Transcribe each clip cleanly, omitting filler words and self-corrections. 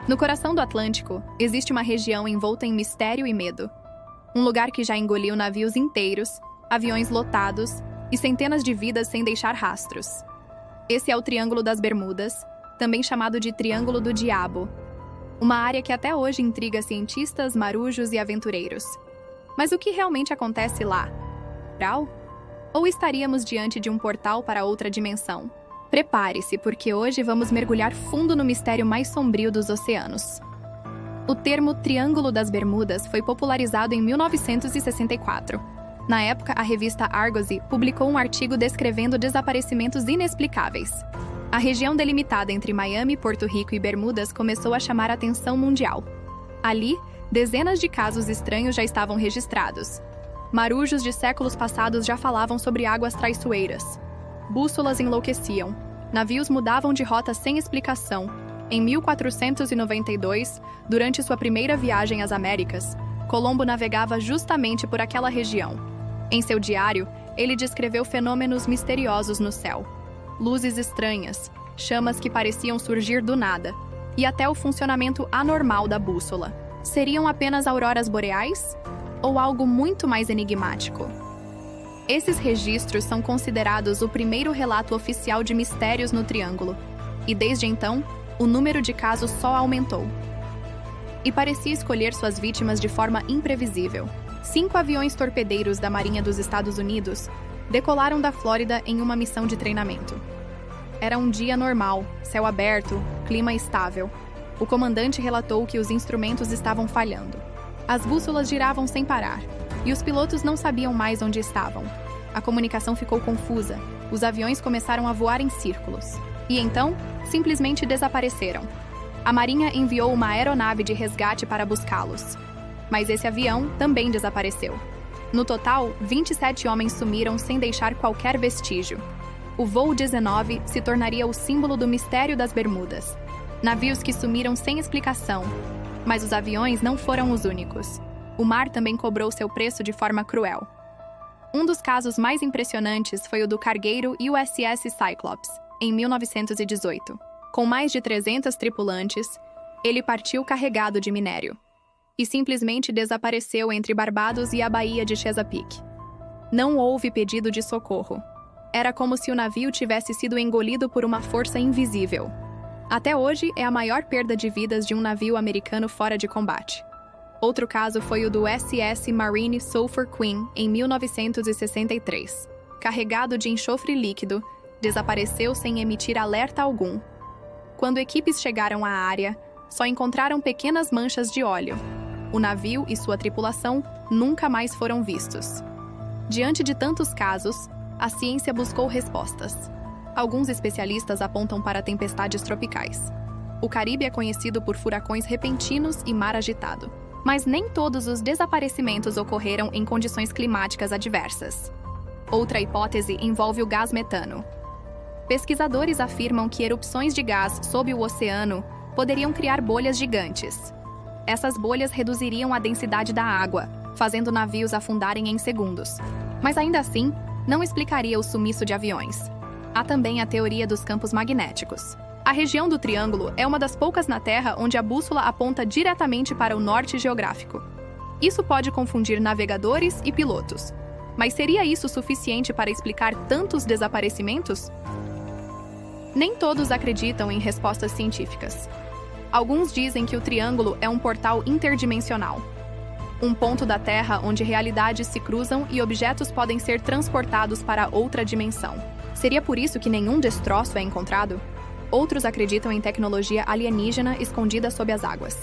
No coração do Atlântico, existe uma região envolta em mistério e medo. Um lugar que já engoliu navios inteiros, aviões lotados e centenas de vidas sem deixar rastros. Esse é o Triângulo das Bermudas, também chamado de Triângulo do Diabo. Uma área que até hoje intriga cientistas, marujos e aventureiros. Mas o que realmente acontece lá? Ou estaríamos diante de um portal para outra dimensão? Prepare-se, porque hoje vamos mergulhar fundo no mistério mais sombrio dos oceanos. O termo Triângulo das Bermudas foi popularizado em 1964. Na época, a revista Argosy publicou um artigo descrevendo desaparecimentos inexplicáveis. A região delimitada entre Miami, Porto Rico e Bermudas começou a chamar a atenção mundial. Ali, dezenas de casos estranhos já estavam registrados. Marujos de séculos passados já falavam sobre águas traiçoeiras. Bússolas enlouqueciam. Navios mudavam de rota sem explicação. Em 1492, durante sua primeira viagem às Américas, Colombo navegava justamente por aquela região. Em seu diário, ele descreveu fenômenos misteriosos no céu. Luzes estranhas, chamas que pareciam surgir do nada, e até o funcionamento anormal da bússola. Seriam apenas auroras boreais? Ou algo muito mais enigmático? Esses registros são considerados o primeiro relato oficial de mistérios no Triângulo, e desde então, o número de casos só aumentou. E parecia escolher suas vítimas de forma imprevisível. 5 aviões torpedeiros da Marinha dos Estados Unidos decolaram da Flórida em uma missão de treinamento. Era um dia normal, céu aberto, clima estável. O comandante relatou que os instrumentos estavam falhando. As bússolas giravam sem parar, e os pilotos não sabiam mais onde estavam. A comunicação ficou confusa, os aviões começaram a voar em círculos. E então, simplesmente desapareceram. A Marinha enviou uma aeronave de resgate para buscá-los. Mas esse avião também desapareceu. No total, 27 homens sumiram sem deixar qualquer vestígio. O voo 19 se tornaria o símbolo do mistério das Bermudas. Navios que sumiram sem explicação. Mas os aviões não foram os únicos. O mar também cobrou seu preço de forma cruel. Um dos casos mais impressionantes foi o do cargueiro USS Cyclops, em 1918. Com mais de 300 tripulantes, ele partiu carregado de minério. E simplesmente desapareceu entre Barbados e a Baía de Chesapeake. Não houve pedido de socorro. Era como se o navio tivesse sido engolido por uma força invisível. Até hoje, é a maior perda de vidas de um navio americano fora de combate. Outro caso foi o do SS Marine Sulphur Queen, em 1963. Carregado de enxofre líquido, desapareceu sem emitir alerta algum. Quando equipes chegaram à área, só encontraram pequenas manchas de óleo. O navio e sua tripulação nunca mais foram vistos. Diante de tantos casos, a ciência buscou respostas. Alguns especialistas apontam para tempestades tropicais. O Caribe é conhecido por furacões repentinos e mar agitado. Mas nem todos os desaparecimentos ocorreram em condições climáticas adversas. Outra hipótese envolve o gás metano. Pesquisadores afirmam que erupções de gás sob o oceano poderiam criar bolhas gigantes. Essas bolhas reduziriam a densidade da água, fazendo navios afundarem em segundos. Mas ainda assim, não explicaria o sumiço de aviões. Há também a teoria dos campos magnéticos. A região do Triângulo é uma das poucas na Terra onde a bússola aponta diretamente para o norte geográfico. Isso pode confundir navegadores e pilotos. Mas seria isso suficiente para explicar tantos desaparecimentos? Nem todos acreditam em respostas científicas. Alguns dizem que o Triângulo é um portal interdimensional. Um ponto da Terra onde realidades se cruzam e objetos podem ser transportados para outra dimensão. Seria por isso que nenhum destroço é encontrado? Outros acreditam em tecnologia alienígena escondida sob as águas.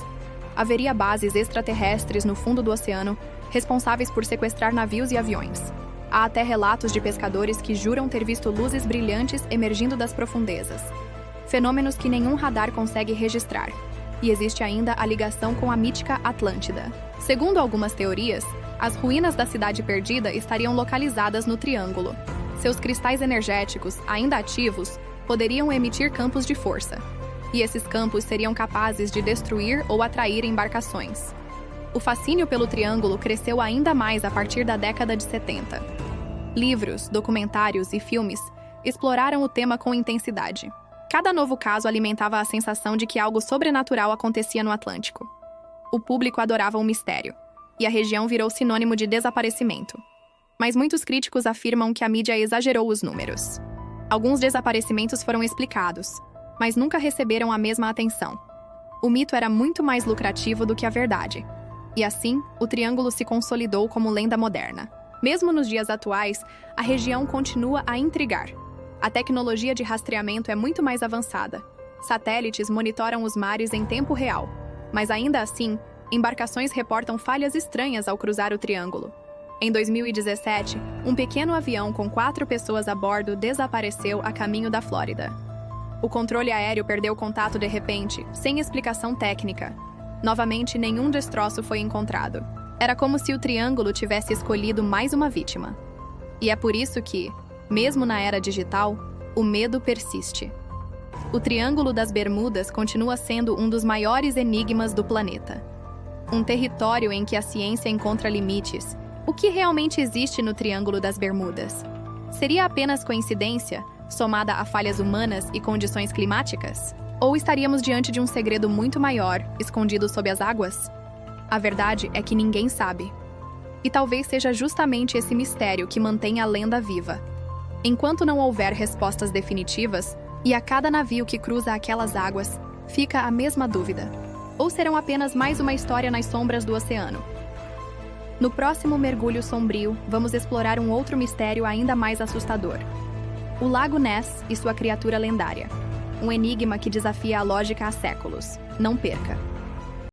Haveria bases extraterrestres no fundo do oceano, responsáveis por sequestrar navios e aviões. Há até relatos de pescadores que juram ter visto luzes brilhantes emergindo das profundezas. Fenômenos que nenhum radar consegue registrar. E existe ainda a ligação com a mítica Atlântida. Segundo algumas teorias, as ruínas da cidade perdida estariam localizadas no Triângulo. Seus cristais energéticos, ainda ativos, poderiam emitir campos de força. E esses campos seriam capazes de destruir ou atrair embarcações. O fascínio pelo Triângulo cresceu ainda mais a partir da década de 70. Livros, documentários e filmes exploraram o tema com intensidade. Cada novo caso alimentava a sensação de que algo sobrenatural acontecia no Atlântico. O público adorava o mistério, e a região virou sinônimo de desaparecimento. Mas muitos críticos afirmam que a mídia exagerou os números. Alguns desaparecimentos foram explicados, mas nunca receberam a mesma atenção. O mito era muito mais lucrativo do que a verdade. E assim, o Triângulo se consolidou como lenda moderna. Mesmo nos dias atuais, a região continua a intrigar. A tecnologia de rastreamento é muito mais avançada. Satélites monitoram os mares em tempo real. Mas ainda assim, embarcações reportam falhas estranhas ao cruzar o Triângulo. Em 2017, um pequeno avião com 4 pessoas a bordo desapareceu a caminho da Flórida. O controle aéreo perdeu contato de repente, sem explicação técnica. Novamente, nenhum destroço foi encontrado. Era como se o Triângulo tivesse escolhido mais uma vítima. E é por isso que, mesmo na era digital, o medo persiste. O Triângulo das Bermudas continua sendo um dos maiores enigmas do planeta. Um território em que a ciência encontra limites. O que realmente existe no Triângulo das Bermudas? Seria apenas coincidência, somada a falhas humanas e condições climáticas? Ou estaríamos diante de um segredo muito maior, escondido sob as águas? A verdade é que ninguém sabe. E talvez seja justamente esse mistério que mantém a lenda viva. Enquanto não houver respostas definitivas, e a cada navio que cruza aquelas águas, fica a mesma dúvida. Ou serão apenas mais uma história nas sombras do oceano? No próximo Mergulho Sombrio, vamos explorar um outro mistério ainda mais assustador. O Lago Ness e sua criatura lendária. Um enigma que desafia a lógica há séculos. Não perca!